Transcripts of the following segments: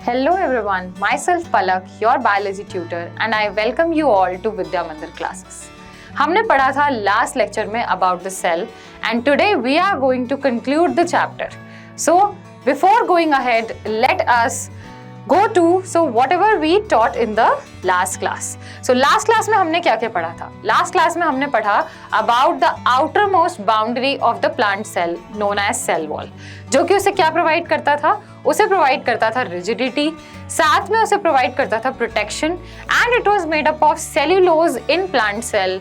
Hello everyone, myself Palak, your biology tutor, and I welcome you all to Vidya Mandir classes. हमने पढ़ा था last lecture में about the cell and today we are going to conclude the chapter. So before going ahead, let us go to whatever we taught in the last class. So last class में हमने क्या क्या पढ़ा था? Last class में हमने पढ़ा about the outermost boundary of the plant cell known as cell wall, जो कि उसे क्या प्रोवाइड करता था? उसे प्रोवाइड करता था रिजिडिटी, साथ में उसे प्रोवाइड करता था protection and it was made up of cellulose in plant cell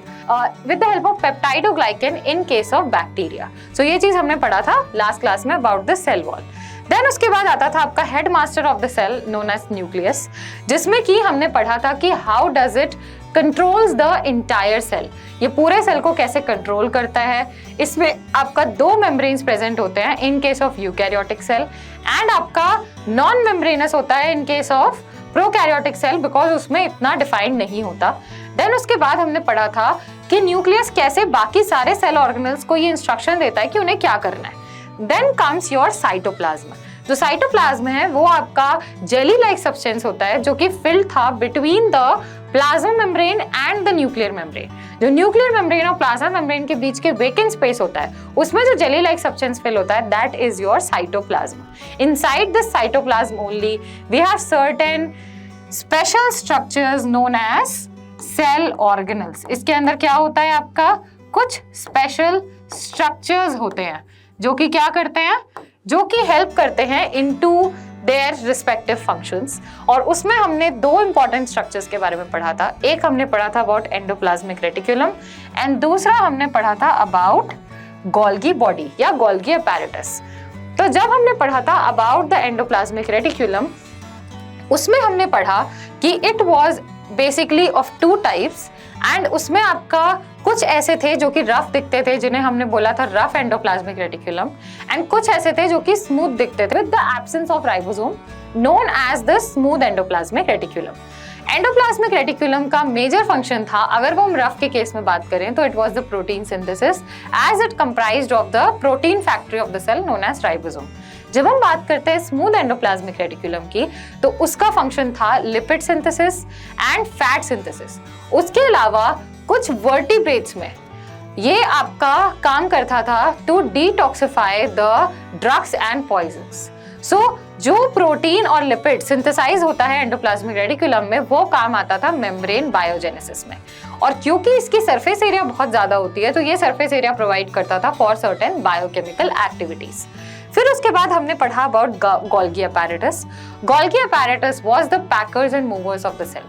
with the help of peptidoglycan in case of bacteria. So ये चीज हमने पढ़ा था लास्ट क्लास में about the cell wall. Then उसके बाद आता था आपका head master of the cell known as nucleus, जिसमें कि हमने पढ़ा था कि how does it controls the entire cell. ये पूरे सेल को कैसे कंट्रोल करता है. इसमें आपका दो मेम्ब्रेन्स प्रेजेंट होते हैं in case of eukaryotic cell and आपका नॉन मेम्ब्रेनस होता है in case of prokaryotic cell, because उसमें इतना डिफाइंड नहीं होता. देन उसके बाद हमने पढ़ा था कि न्यूक्लियस कैसे बाकी सारे सेल ऑर्गेनल्स को ये इंस्ट्रक्शन देता है कि उन्हें क्या करना है. Then comes your cytoplasm. जो साइटोप्लाज्म है वो आपका जेली लाइक सब्सटेंस होता है जो कि फिल्ड था between the plasma membrane and the nuclear membrane. जो न्यूक्लियर मेम्ब्रेन और प्लाज्मा मेम्ब्रेन के बीच के वेकेंट स्पेस होता है उसमें जो जेली लाइक सब्सटेंस फिल होता है that is your cytoplasm. Inside this cytoplasm only we have certain special structures known as cell organelles. इसके अंदर क्या होता है आपका कुछ स्पेशल स्ट्रक्चर्स होते हैं जो कि क्या करते हैं, जो कि हेल्प करते हैं इनटू देयर रिस्पेक्टिव फंक्शंस. और उसमें हमने दो इंपॉर्टेंट स्ट्रक्चर्स के बारे में पढ़ा था. एक हमने पढ़ा था अबाउट एंडोप्लाज्मिक रेटिकुलम एंड दूसरा हमने पढ़ा था अबाउट गोल्गी बॉडी या गोल्गी अपैरेटस. तो जब हमने पढ़ा था अबाउट द एंडोप्लाज्मिक रेटिकुलम उसमें हमने पढ़ा कि it was basically of two types and उसमें आपका कुछ ऐसे थे जो कि रफ दिखते थे जिन्हें हमने बोला था रफ एंडोप्लाज्मिक रेटिकुलम एंड कुछ ऐसे थे जो कि स्मूथ दिखते थे with the absence of ribosome known as the smooth endoplasmic reticulum. Endoplasmic reticulum का मेजर फंक्शन था, अगर वो हम रफ के केस में बात करें तो it was the protein synthesis as it comprised of the protein factory of the cell known as ribosome. जब हम बात करते हैं स्मूथ एंडोप्लाज्मिक रेटिकुलम की तो उसका फंक्शन था lipid synthesis and fat synthesis. उसके अलावा कुछ वर्टिब्रेट्स में ये आपका काम करता था to detoxify the drugs and poisons. So जो प्रोटीन और लिपिड सिंथेसाइज होता है एंडोप्लाज्मिक रेटिकुलम में वो काम आता था मेम्ब्रेन बायोजेनेसिस में. और क्योंकि इसकी सरफेस एरिया बहुत ज्यादा होती है तो ये सरफेस एरिया प्रोवाइड करता था फॉर सर्टेन बायोकेमिकल एक्टिविटीज. फिर उसके बाद हमने पढ़ा about Golgi apparatus. Golgi apparatus was the packers and movers of the cell.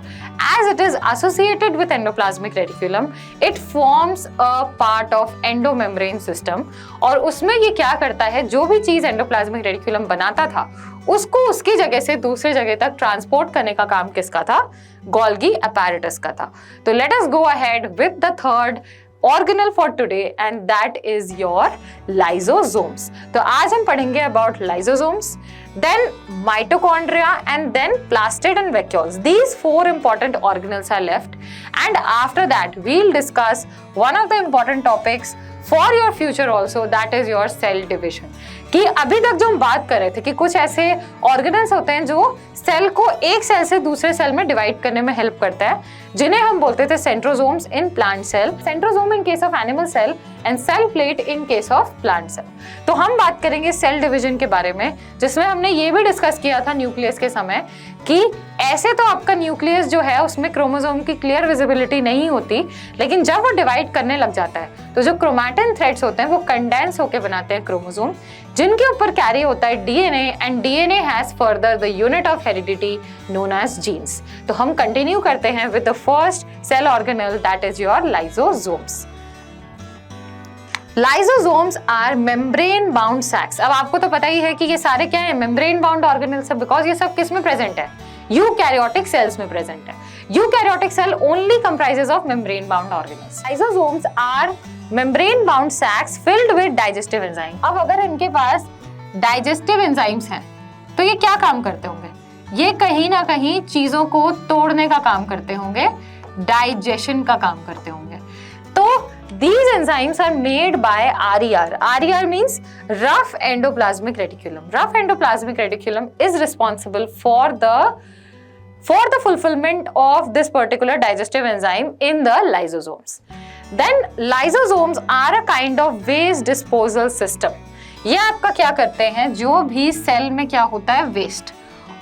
As it is associated with endoplasmic reticulum, it forms a part of endomembrane system. और उसमें ये क्या करता है, जो भी चीज एंडोप्लाज्मिक रेटिकुलम बनाता था उसको उसकी जगह से दूसरे जगह तक ट्रांसपोर्ट करने का काम किसका था, गोल्गी अपैरेटस का था. तो let us go ahead with the third organelle for today and that is your lysosomes. तो आज हम पढ़ेंगे about lysosomes, then mitochondria and then plastid and vacuoles. These four important organelles are left and after that we'll discuss one of the important topics for your future also, that is your cell division. कि अभी तक जो हम बात कर रहे थे कि कुछ ऐसे ऑर्गेनल्स होते हैं जो सेल को एक सेल से दूसरे सेल में डिवाइड करने में हेल्प करता है, जिन्हें हम बोलते थे centrosomes in plant cell, centrosome in case of animal cell and cell plate in case of plant cell. तो हम बात करेंगे सेल डिवीजन के बारे में, जिसमें हमने ये भी डिस्कस किया था न्यूक्लियस के समय कि ऐसे तो आपका न्यूक्लियस जो है उसमें क्रोमोसोम की क्लियर विजिबिलिटी नहीं होती, लेकिन जब वो डिवाइड करने लग जाता है तो जो क्रोमैटिन थ्रेड्स होते हैं वो कंडेंस होकर बनाते हैं क्रोमोसोम, जिनके ऊपर कैरी होता है DNA and DNA has further the unit of heredity known as genes. तो हम कंटिन्यू करते हैं with the first cell organelle that is your lysosomes. Lysosomes are membrane bound sacs. अब आपको तो पता ही है कि ये सारे क्या है, मेम्ब्रेन बाउंड ऑर्गेनल्स है, बिकॉज ये सब किस में प्रेजेंट है, यूकैरियोटिक सेल्स में प्रेजेंट है. Eukaryotic cell only comprises of membrane bound organelles. Lysosomes are membrane bound sacs filled with digestive enzyme. अब अगर इनके पास डाइजेस्टिव एंजाइम्स हैं तो ये क्या काम करते होंगे, ये कहीं ना कहीं चीजों को तोड़ने का काम करते होंगे, डाइजेशन का काम करते होंगे. तो These enzymes are made by RER. RER means rough endoplasmic reticulum. Rough endoplasmic reticulum is responsible for the fulfillment of this particular digestive enzyme in the lysosomes. Then lysosomes are a kind of waste disposal system. ये आपका क्या करते हैं, जो भी cell में क्या होता है वेस्ट,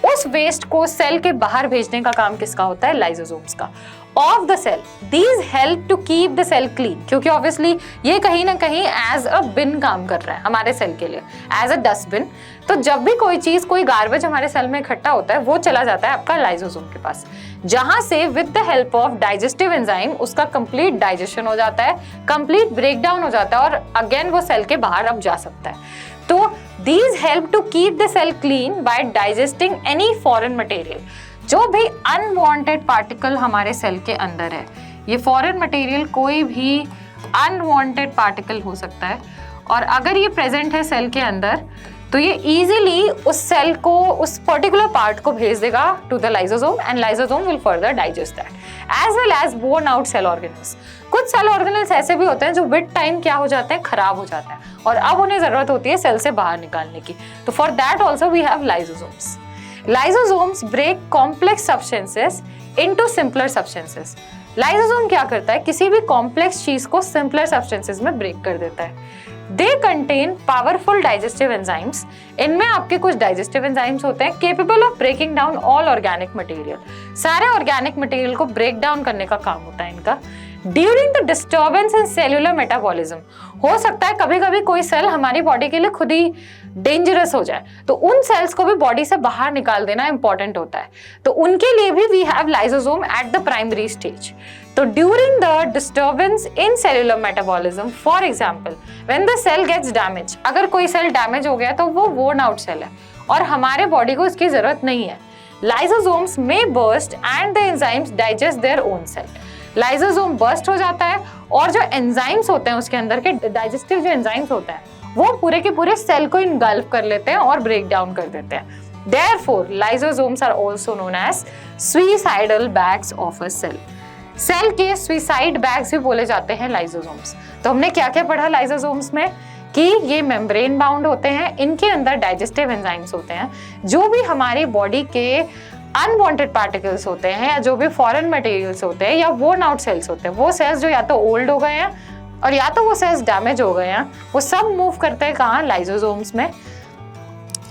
उस वेस्ट को सेल के बाहर भेजने का काम किसका होता है, लाइसोसोम्स का, of the cell. These help to keep the cell clean, क्योंकि ऑब्वियसली ये कहीं ना कहीं एज अ बिन काम कर रहा है हमारे सेल के लिए, एज अ डस्टबिन. तो जब भी कोई चीज, कोई गार्बेज हमारे सेल में इकट्ठा होता है, वो चला जाता है आपका लाइसोसोम के पास, जहां से with the help of digestive enzyme उसका कंप्लीट डाइजेशन हो जाता है, कंप्लीट ब्रेकडाउन हो जाता है, और अगेन वो सेल के बाहर अब जा सकता है. तो these help to keep the cell clean by digesting any foreign material. जो भी unwanted particle हमारे सेल के अंदर है, ये foreign material कोई भी unwanted particle हो सकता है, और अगर ये present है सेल के अंदर, तो ये easily उस सेल को, उस particular part को भेज देगा to the lysosome, and lysosome will further digest that, as well as worn out cell organelles. कुछ सेल ऑर्गेनल्स ऐसे भी होते हैं जो विद टाइम क्या हो जाते हैं, खराब हो जाते हैं, और अब उन्हें जरूरत होती है सेल से बाहर निकालने की. तो for that also we have lysosomes. Lysosomes break complex substances into simpler substances. Lysosome क्या करता है, किसी भी कॉम्प्लेक्स चीज को सिंपलर सब्सटेंसेस में ब्रेक कर देता है. They contain powerful digestive enzymes. इनमें आपके कुछ डाइजेस्टिव एंजाइम्स होते हैं capable of breaking down all organic material. सारे ऑर्गेनिक मटेरियल को ब्रेक डाउन करने का काम होता है इनका. During the disturbance in cellular metabolism, हो सकता है कभी कभी कोई सेल हमारी बॉडी के लिए खुद ही डेंजरस हो जाए, तो उन सेल्स को भी बॉडी से बाहर निकाल देना इंपॉर्टेंट होता है. तो उनके लिए भी we have lysosome at the primary stage. तो during the disturbance in cellular metabolism, for example when the cell gets damage, अगर कोई सेल डैमेज हो गया तो वो वोर्न आउट सेल है और हमारे बॉडी को इसकी जरूरत नहीं है. लाइसोसोम्स में burst and the enzymes digest their own cell. Lysosome burst हो जाता है और जो एंजाइम्स होते हैं उसके अंदर के डाइजेस्टिव जो एंजाइम्स होते हैं वो पूरे के पूरे सेल को इनगल्फ कर लेते हैं और ब्रेक डाउन कर देते हैं. Therefore, lysosomes are also known as suicidal bags of a cell. Cell के सुइसाइड बैग्स भी बोले जाते हैं लाइसोसोम्स. तो हमने क्या क्या पढ़ा लाइसोसोम्स में, कि ये मेम्ब्रेन बाउंड होते हैं, इनके अंदर डाइजेस्टिव एंजाइम्स होते हैं, जो भी हमारी बॉडी के अनवांटेड पार्टिकल्स होते हैं या जो भी फॉरेन मटेरियल्स होते हैं या वोर्न आउट सेल्स होते हैं, वो सेल्स जो या तो ओल्ड हो गए हैं और या तो वो सेल्स डैमेज हो गए हैं, वो सब मूव करते हैं कहाँ, लाइसोसोम्स में.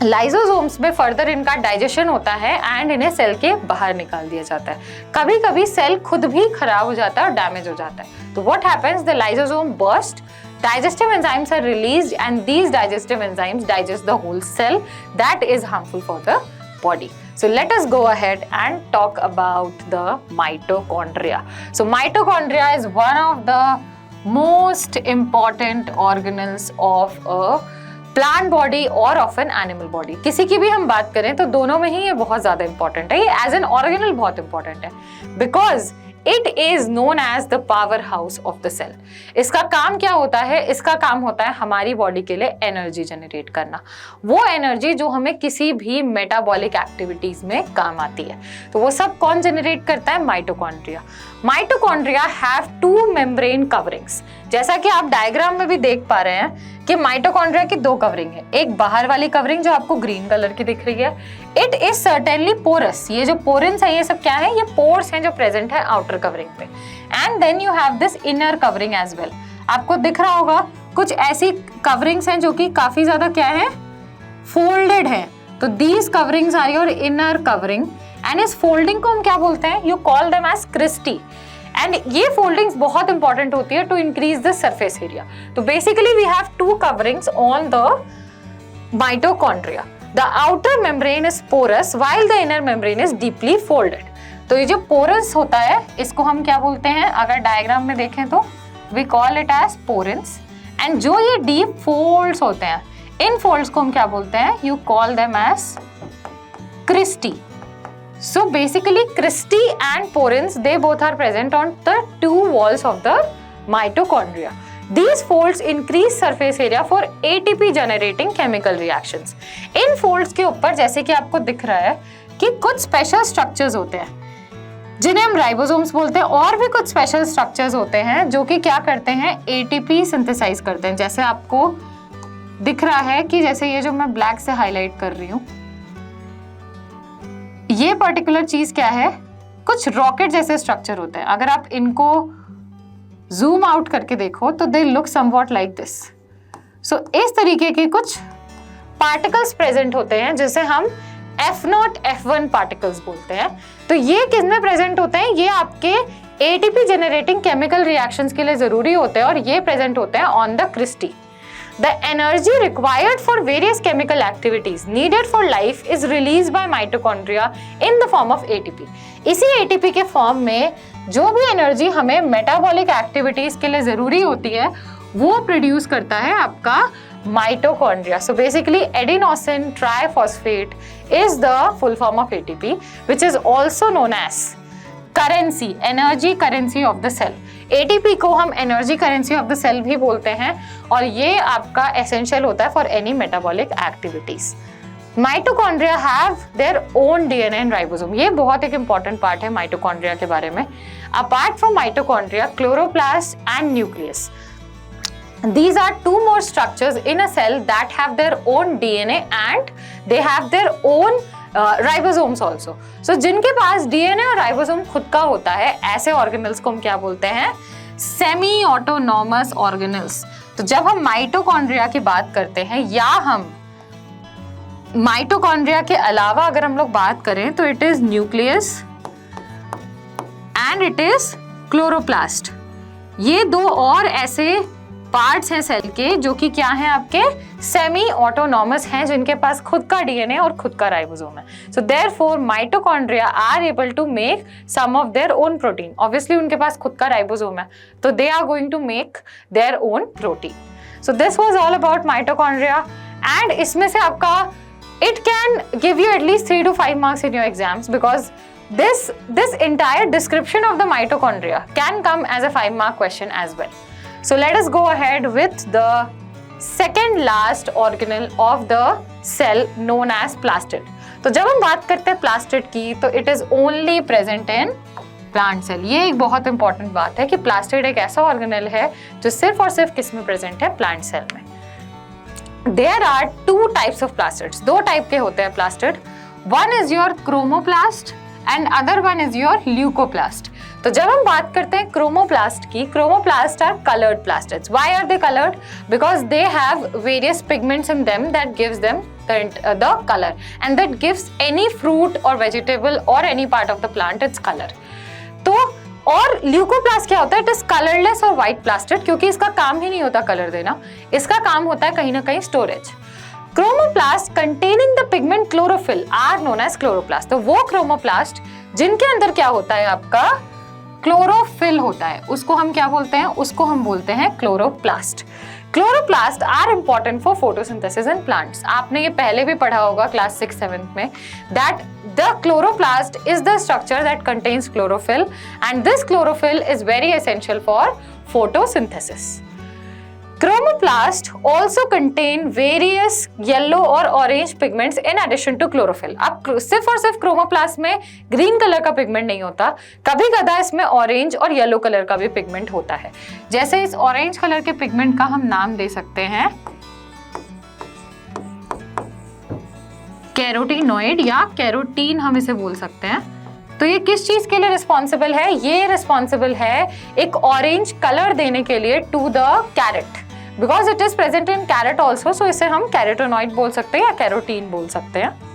लाइसोसोम्स में फर्दर इनका डाइजेशन होता है एंड इन्हें सेल के बाहर निकाल दिया जाता है. कभी कभी सेल खुद भी खराब हो जाता है और डैमेज हो जाता है. तो what happens, the lysosome burst, digestive enzymes are released and these digestive enzymes digest the whole cell. That is harmful for the body. So let us go ahead and talk about the mitochondria. So mitochondria is one of the most important organelles of a plant body or of an animal body. किसी की भी हम बात करें तो दोनों में ही ये बहुत ज़्यादा important है. ये as an organelle बहुत important है because It is known as the powerhouse of the cell. इसका काम क्या होता है? इसका काम होता है हमारी बॉडी के लिए एनर्जी जनरेट करना, वो एनर्जी जो हमें किसी भी मेटाबॉलिक एक्टिविटीज में काम आती है. तो वो सब कौन जनरेट करता है? Mitochondria. Mitochondria have two membrane coverings. जैसा कि आप डायग्राम में भी देख पा रहे हैं कि माइटोकॉन्ड्रिया की दो कवरिंग है. एक बाहर वाली कवरिंग जो आपको ग्रीन कलर की दिख रही है, इट इज सर्टेनली पोरस. ये जो पोरेंस है ये सब क्या है? ये पोर्स हैं जो प्रेजेंट है आउटर कवरिंग पे. And then you have this inner covering as well. आपको दिख रहा होगा कुछ ऐसी कवरिंग्स हैं जो कि काफी ज्यादा क्या है, फोल्डेड है. तो these coverings are your inner covering and इस फोल्डिंग को हम क्या बोलते हैं? You call them as cristae. And ये फोल्डिंग्स बहुत इंपॉर्टेंट होती है to increase the surface area. तो basically we have two coverings on the mitochondria. The outer membrane is porous while the inner membrane is deeply folded. तो ये जो porous होता है इसको हम क्या बोलते हैं? अगर डायग्राम में देखें तो we call it as porins. And जो ये डीप फोल्ड्स होते हैं, इन फोल्ड्स को हम क्या बोलते हैं? You call them as cristae. So basically cristae and porins, they both are present on the two walls of the mitochondria. These folds increase surface area for ATP generating chemical reactions. In folds के ऊपर जैसे कि आपको दिख रहा है कि कुछ special structures होते हैं. जिन्हें हम राइबोसोम्स बोलते हैं। और भी कुछ स्पेशल स्ट्रक्चर्स होते हैं जो कि क्या करते हैं, एटीपी सिंथेसाइज करते हैं। जैसे आपको दिख रहा है कि जैसे ये जो मैं ब्लैक से हाईलाइट कर रही हूं, ये पर्टिकुलर चीज क्या है, कुछ रॉकेट जैसे स्ट्रक्चर होते हैं। अगर आप इनको जूम आउट करके देखो तो they look somewhat like this. So इस तरीके के कुछ पार्टिकल्स प्रेजेंट होते हैं जिसे हम F0 F1 पार्टिकल्स बोलते हैं। तो ये किसमें प्रेजेंट होते हैं, ये आपके एटीपी जनरेटिंग केमिकल रिएक्शंस के लिए जरूरी होते हैं और ये प्रेजेंट होते हैं on the cristae. The energy required for various chemical activities needed for life is released by mitochondria in the form of ATP. इसी ATP के फॉर्म में जो भी एनर्जी हमें मेटाबॉलिक एक्टिविटीज के लिए जरूरी होती है वो प्रोड्यूस करता है आपका mitochondria. So basically adenosine triphosphate is the full form of ATP, which is also known as currency, energy currency of the cell. ATP को हम energy currency of the cell भी बोलते हैं और ये आपका एसेंशियल होता है for any metabolic activities. Mitochondria have their own DNA and ribosome. ये बहुत एक इंपॉर्टेंट पार्ट है माइटोकॉन्ड्रिया के बारे में। Apart from mitochondria, chloroplast and nucleus, these are two more structures in a cell that have their own DNA and they have their own ribosomes also. So जिनके पास DNA और ribosome खुद का होता है, ऐसे ऑर्गेनल्स को हम क्या बोलते हैं, सेमी ऑटोनॉमस ऑर्गेनल्स। तो जब हम माइटोकॉन्ड्रिया की बात करते हैं या हम माइटोकॉन्ड्रिया के अलावा अगर हम लोग बात करें तो it is nucleus and it is chloroplast. ये दो और ऐसे पार्ट्स हैं सेल के जो कि क्या हैं, आपके सेमी ऑटोनॉमस हैं, जिनके पास खुद का डीएनए और खुद का राइबोसोम है। So therefore mitochondria are able to make some of their own protein. Obviously उनके पास खुद का राइबोसोम है तो they are going to make their own protein. So this was all about mitochondria and इसमें से आपका it can give you at least 3 to 5 marks in your exams because this entire description of the mitochondria can come as a 5-mark question as well. So let us go ahead with the second last organelle of the cell known as plastid. तो जब हम बात करते हैं plastid की तो it is only present in plant cell. ये एक बहुत इंपॉर्टेंट बात है कि plastid एक ऐसा organelle है जो सिर्फ और सिर्फ किस में प्रेजेंट है, plant cell में। There are 2 types of plastids. 2 type के होते हैं plastid. One is your chromoplast and other one is your leucoplast. तो जब हम बात करते हैं क्रोमोप्लास्ट की, chromoplast are coloured plastids. Why are they coloured? Because they have various pigments in them that gives them the colour and that gives any fruit और vegetable और any part of the plant its colour. तो और leucoplast क्या होता है? It is colourless और white plastid, क्योंकि इसका काम ही नहीं होता कलर देना, इसका काम होता है कहीं ना कहीं storage. Chromoplast containing the pigment chlorophyll are known as chloroplast. तो वो क्रोमोप्लास्ट जिनके अंदर क्या होता है, आपका क्लोरोफिल होता है, उसको हम क्या बोलते हैं? उसको हम बोलते हैं chloroplast. Chloroplast are important for photosynthesis in plants. आपने ये पहले भी पढ़ा होगा क्लास 6-7 में, that the chloroplast is the structure that contains chlorophyll and this chlorophyll is very essential for photosynthesis. Chromoplast also contain various yellow और orange pigments in addition to chlorophyll. अब सिर्फ और सिर्फ क्रोमोप्लास्ट में ग्रीन कलर का pigment नहीं होता, कभी कदा इसमें ऑरेंज और येलो कलर का भी पिगमेंट होता है। जैसे इस ऑरेंज कलर के पिगमेंट का हम नाम दे सकते हैं कैरोटीनॉइड या कैरोटीन, हम इसे बोल सकते हैं। तो ये किस चीज के लिए रिस्पॉन्सिबल है? ये रिस्पॉन्सिबल है एक ऑरेंज कलर देने के लिए to the carrot, because it is present in carrot also, so इसे हम कैरोटीनॉइड बोल सकते हैं या कैरोटीन बोल सकते हैं।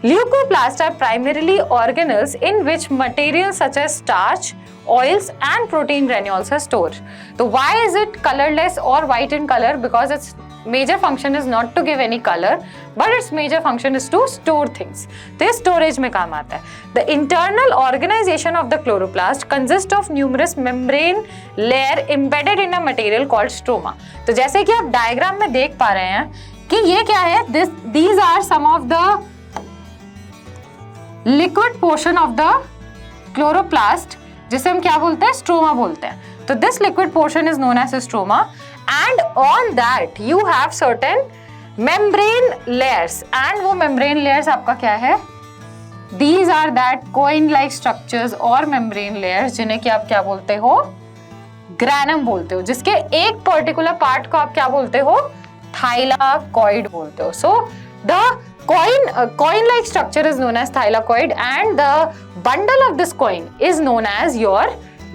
Leucoplasts are primarily organelles in which materials such as starch, oils and protein granules are stored. So why is it colorless or white in color? Because its major function is not to give any color, but its major function is to store things. तो ये storage में काम आता है। The internal organization of the chloroplast consists of numerous membrane layer embedded in a material called stroma. तो जैसे कि आप डायग्राम में देख पा रहे हैं कि ये क्या है? These are some of the liquid portion of the chloroplast, जिसे हम क्या बोलते हैं? स्ट्रोमा बोलते हैं। तो this liquid portion is known as stroma and on that you have certain membrane layers, एंड वो मेम्ब्रेन लेयर्स आपका क्या है? These are that coin like structures और मेम्ब्रेन लेयर्स जिन्हें कि आप क्या बोलते हो, ग्रैनम बोलते हो, जिसके एक पर्टिकुलर पार्ट को आप क्या बोलते हो, थाइलाकॉइड बोलते हो. So the coin like structure is known as thylakoid and the bundle of this coin is known as your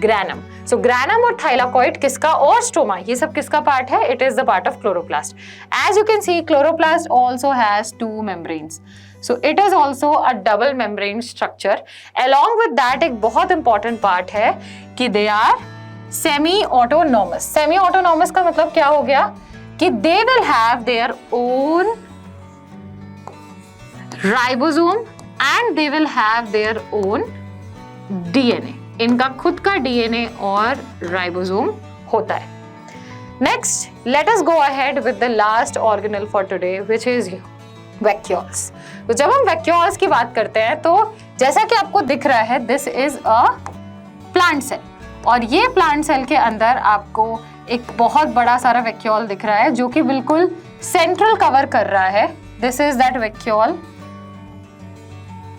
granum. So granum और thylakoid किसका, और stroma, ये सब किसका part है? It is the part of chloroplast. As you can see, chloroplast also has two membranes. So it is also a double membrane structure. Along with that एक बहुत important part है कि they are semi-autonomous. Semi-autonomous का मतलब क्या हो गया कि they will have their own ribosome and they will have their own DNA. इनका खुद का डीएनए और राइबोसोम होता है. Next let us go ahead with the last organelle for today which is vacuoles. तो जब हम वैक्यूल्स की बात करते हैं तो जैसा कि आपको दिख रहा है, this is a plant cell, और ये प्लांट सेल के अंदर आपको एक बहुत बड़ा सारा वैक्यूल दिख रहा है जो कि बिल्कुल सेंट्रल कवर कर रहा है. This is that vacuole.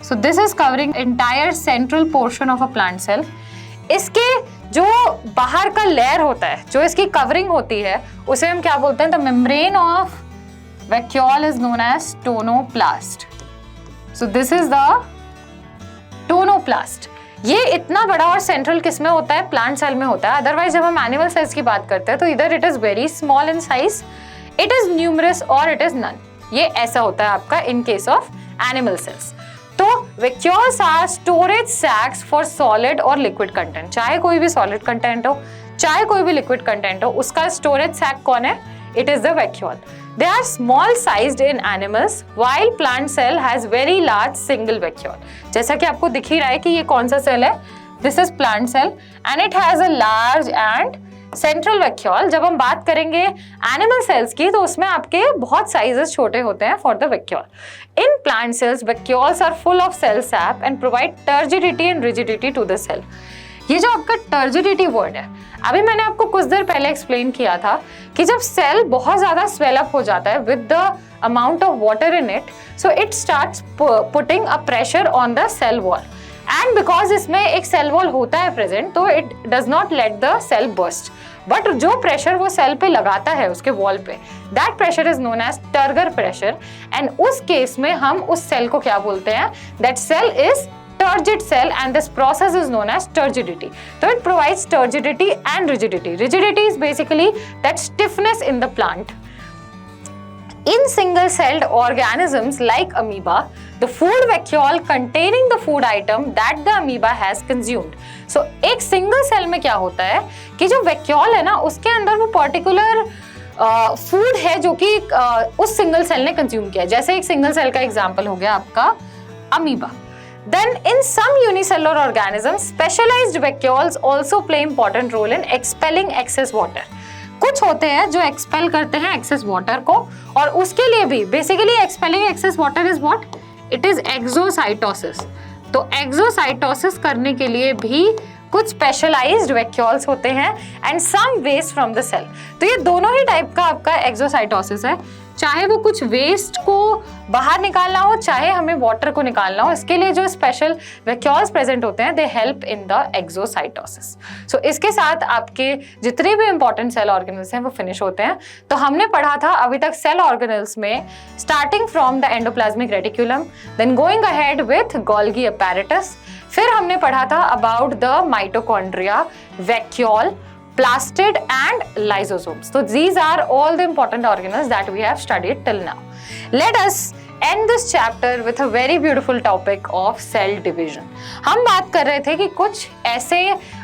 So this is covering entire central portion of a plant cell. इसके जो बाहर का लेयर होता है, जो इसकी कवरिंग होती है, उसे हम क्या बोलते हैं? The membrane of vacuole is known as tonoplast. So this is the tonoplast. ये इतना बड़ा और सेंट्रल किस में होता है? प्लांट सेल में होता है. अदरवाइज जब हम एनिमल सेल्स की बात करते हैं तो इधर it is very small in size, it is numerous और इट इज नन. ये ऐसा होता है आपका in case of animal cells. तो vacuoles are storage sacs for solid और लिक्विड कंटेंट. चाहे कोई भी सॉलिड कंटेंट हो, चाहे कोई भी लिक्विड कंटेंट हो, उसका स्टोरेज सैक कौन है? It is the vacuole. They are small sized in animals while plant cell has very large single vacuole. जैसा कि आपको दिख ही रहा है कि ये कौन सा सेल है, this is plant cell and it has a large and central vacuole. जब हम बात करेंगे एनिमल सेल्स की तो उसमें आपके बहुत साइजेस छोटे होते हैं for the vacuole. In plant cells vacuoles are full of cell sap and provide turgidity and rigidity to the cell. ये जो आपका टर्जिडिटी वर्ड है, अभी मैंने आपको कुछ देर पहले एक्सप्लेन किया था कि जब सेल बहुत ज्यादा स्वेल अप हो जाता है with the amount of water in it, so it starts putting a pressure on the cell wall. And because इसमें एक सेल वॉल होता है प्रेजेंट, तो it does not let the cell burst. But जो pressure वो cell पे लगाता है उसके वॉल पे, that pressure is known as turgor pressure. And उस केस में हम उस सेल को क्या बोलते हैं? That cell is turgid cell and this process is known as turgidity. So it provides turgidity and rigidity. Rigidity is basically that stiffness in the plant. In single-celled organisms like amoeba, the food vacuole containing the food item that the amoeba has consumed. So एक single cell में क्या होता है कि जो vacuole है ना, उसके अंदर वो particular फूड है जो कि उस सिंगल सेल ने कंज्यूम किया. जैसे एक सिंगल सेल का एग्जांपल हो गया आपका amoeba. Then in some unicellular organisms, specialized vacuoles also play important role in expelling excess water. कुछ होते हैं जो एक्सपेल करते हैं एक्सेस वाटर को, और उसके लिए भी basically expelling excess water is what? It is exocytosis. तो एक्सोसाइटोसिस करने के लिए भी कुछ स्पेशलाइज्ड वैक्यूल्स होते हैं and some waste from the cell. तो ये दोनों ही टाइप का आपका एक्सोसाइटोसिस है. चाहे वो कुछ वेस्ट को बाहर निकालना हो, चाहे हमें वाटर को निकालना हो, इसके लिए जो स्पेशल वैक्यूल्स प्रेजेंट होते हैं, they help in the exocytosis. So इसके साथ आपके जितने भी इंपॉर्टेंट सेल ऑर्गेनल्स हैं वो फिनिश होते हैं. तो हमने पढ़ा था अभी तक सेल ऑर्गेनल्स में starting from the endoplasmic reticulum, then going ahead with Golgi apparatus. फिर हमने पढ़ा था about the mitochondria, vacuole, plastid and lysosomes. So these are all the important organelles that we have studied till now. Let us end this chapter with a very beautiful topic of cell division. हम बात कर रहे थे कि कुछ ऐसे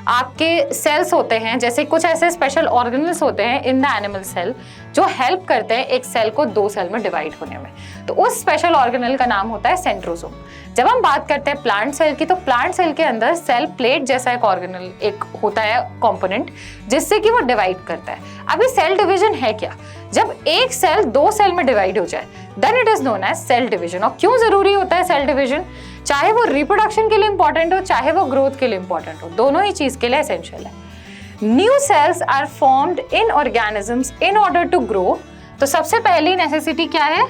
आपके sales होते हैं, जैसे कुछ ऐसे स्पेशल ऑर्गेनल्स होते हैं इन द एनिमल सेल जो हेल्प करते हैं एक सेल को दो सेल में डिवाइड होने में. तो उस स्पेशल ऑर्गेनल का नाम होता है सेंट्रोसोम. जब हम बात करते हैं प्लांट सेल की, तो प्लांट सेल के अंदर सेल प्लेट जैसा एक ऑर्गेनल एक होता है कंपोनेंट, जिससे कि वो डिवाइड करता है. अभी सेल डिवीजन है क्या? जब एक सेल दो सेल में डिवाइड हो जाए, then it is known as cell division. और क्यों जरूरी होता है सेल डिवीजन? चाहे वो रिप्रोडक्शन के लिए इंपॉर्टेंट हो, चाहे वो ग्रोथ के लिए इंपॉर्टेंट हो, दोनों ही चीज के लिए एसेंशियल है. New cells are formed in organisms in order to grow. तो सबसे पहली नेसेसिटी क्या है?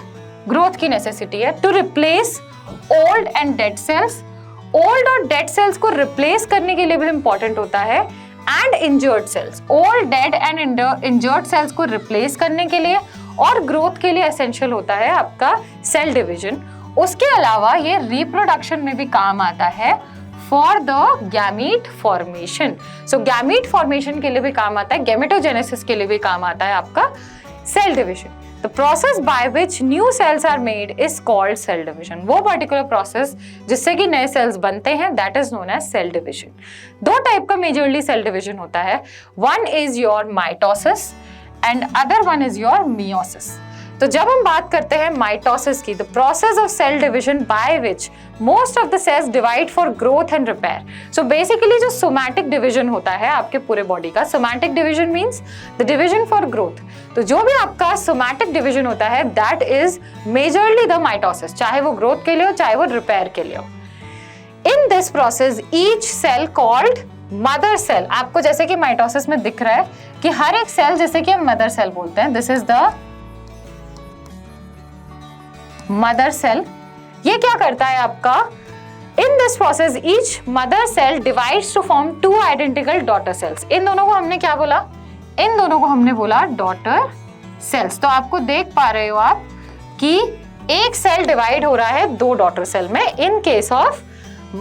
ग्रोथ की नेसेसिटी है. To replace old and dead cells, old और डेड सेल्स को रिप्लेस करने के लिए भी इंपॉर्टेंट होता है, and injured cells, old dead and injured cells को रिप्लेस करने के लिए और ग्रोथ के लिए एसेंशियल होता है आपका सेल डिवीजन। उसके अलावा ये रिप्रोडक्शन में भी काम आता है for the gamete formation. So gamete formation के लिए भी काम आता है, गैमेटोजेनेसिस के लिए भी काम आता है आपका cell division. The process by which new cells are made is called cell division. वो particular process जिससे कि नए cells बनते हैं, that is known as cell division. दो टाइप का majorly cell division होता है, one is your mitosis and other one is your meiosis. तो जब हम बात करते हैं माइटोसिस की, the process of cell division by which most of the cells divide for growth and repair. So basically जो सोमैटिक डिवीजन होता है आपके पूरे बॉडी का, somatic division means the division for growth. तो जो भी आपका सोमैटिक डिवीजन होता है that is majorly the mitosis, चाहे वो ग्रोथ के लिए हो चाहे वो रिपेयर के लिए हो। In this process each cell called mother cell, आपको जैसे कि माइटोसिस में दिख रहा है कि हर एक सेल जैसे कि हम मदर सेल बोलते हैं, this is the mother cell. ये क्या करता है आपका, in this process each mother cell divides to form two identical daughter cells. इन दोनों को हमने क्या बोला, इन दोनों को हमने बोला डॉटर सेल्स। तो आपको देख पा रहे हो आप कि एक सेल डिवाइड हो रहा है दो डॉटर सेल में इन case of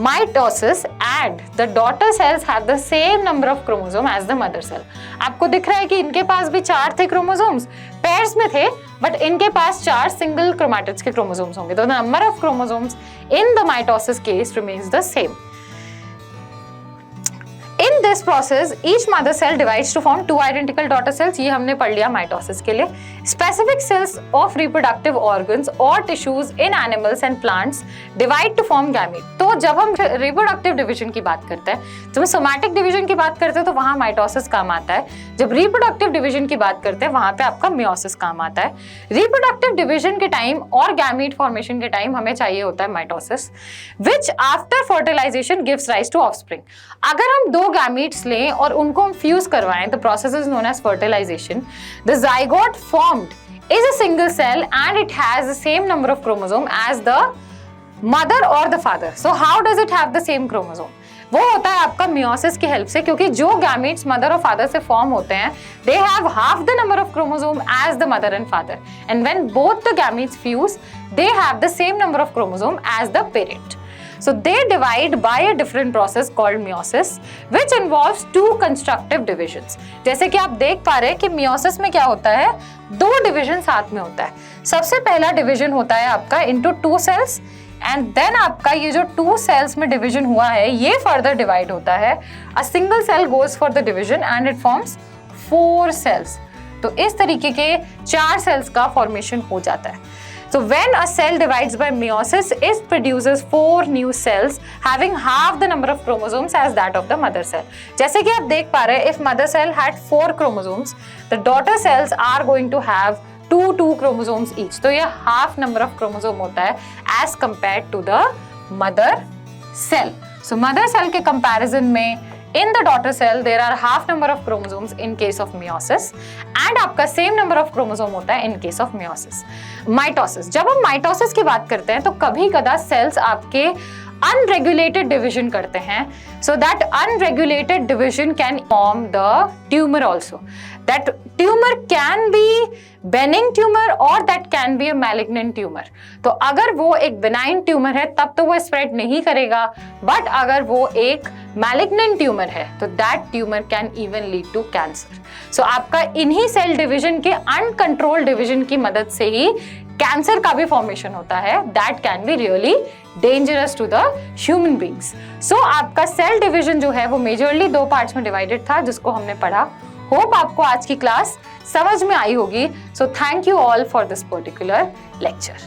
mitosis, and the daughter cells have the same number of chromosome as the mother cell. आपको दिख रहा है कि इनके पास भी 4 थे क्रोमोसोम्स, पेयर्स में थे, बट इनके पास 4 सिंगल क्रोमैटिड्स के क्रोमोसोम्स होंगे। तो the number of chromosomes in the mitosis case remains the same. In this process, each mother cell divides to form 2 identical daughter cells. ये हमने पढ़ लिया माइटोसिस के लिए। Specific cells of reproductive organs or tissues in animals and plants divide to form gamete. तो जब हम reproductive division की बात करते हैं, जब हम somatic division की बात करते हैं तो वहाँ माइटोसिस काम आता है। जब reproductive division की बात करते हैं वहाँ पे आपका meiosis काम आता है। Reproductive division के टाइम और gamete formation के टाइम हमें चाहिए होता है mitosis, which after fertilization gives rise to offspring. अगर हम 2 gametes लें और उनको हम फ्यूज करवाएं, the process is known as fertilization. The zygote formed is a single cell and it has the same number of chromosome as the mother or the father. So how does it have the same chromosome? वो होता है आपका meiosis की help से, क्योंकि जो gametes mother और father से फॉर्म होते हैं they have half the number of chromosome as the mother and father, and when both the gametes fuse they have the same number of chromosome as the parent. So they divide by a different process called meiosis, which involves 2 constructive divisions. जैसे कि आप देख पा रहे हैं कि meiosis में क्या होता है, 2 डिवीजन साथ में होता है। सबसे पहला डिवीजन होता है आपका into 2 cells, एंड देन आपका ये जो 2 सेल्स में डिवीजन हुआ है ये फर्दर डिवाइड होता है। A single cell goes for the division and it forms 4 cells. तो इस तरीके के 4 सेल्स का फॉर्मेशन हो जाता है। So when a cell divides by meiosis, it produces 4 new cells having half the number of chromosomes as that of the mother cell. जैसे कि आप देख पा रहे हैं, if mother cell had 4 chromosomes, the daughter cells are going to have 2 chromosomes each. तो ये half number of chromosome होता है as compared to the mother cell. So mother cell के comparison में in the daughter cell there are half number of chromosomes in case of meiosis and आपका same number of chromosome होता है in case of meiosis. Mitosis, जब हम mitosis की बात करते हैं तो कभी कदा cells आपके unregulated division करते हैं, so that unregulated division can form the tumor also. That tumor can be benign tumor or that can be a malignant tumor. तो अगर वो एक benign tumor है तब तो वो spread नहीं करेगा, but अगर वो एक malignant tumor है तो that tumor can even lead to cancer. So आपका इन्हीं cell division के uncontrolled division की मदद से ही कैंसर का भी फॉर्मेशन होता है, that can be really dangerous to the human beings. So आपका सेल डिवीजन जो है वो मेजरली 2 पार्ट्स में डिवाइडेड था जिसको हमने पढ़ा। होप आपको आज की क्लास समझ में आई होगी। So thank you all for this particular lecture.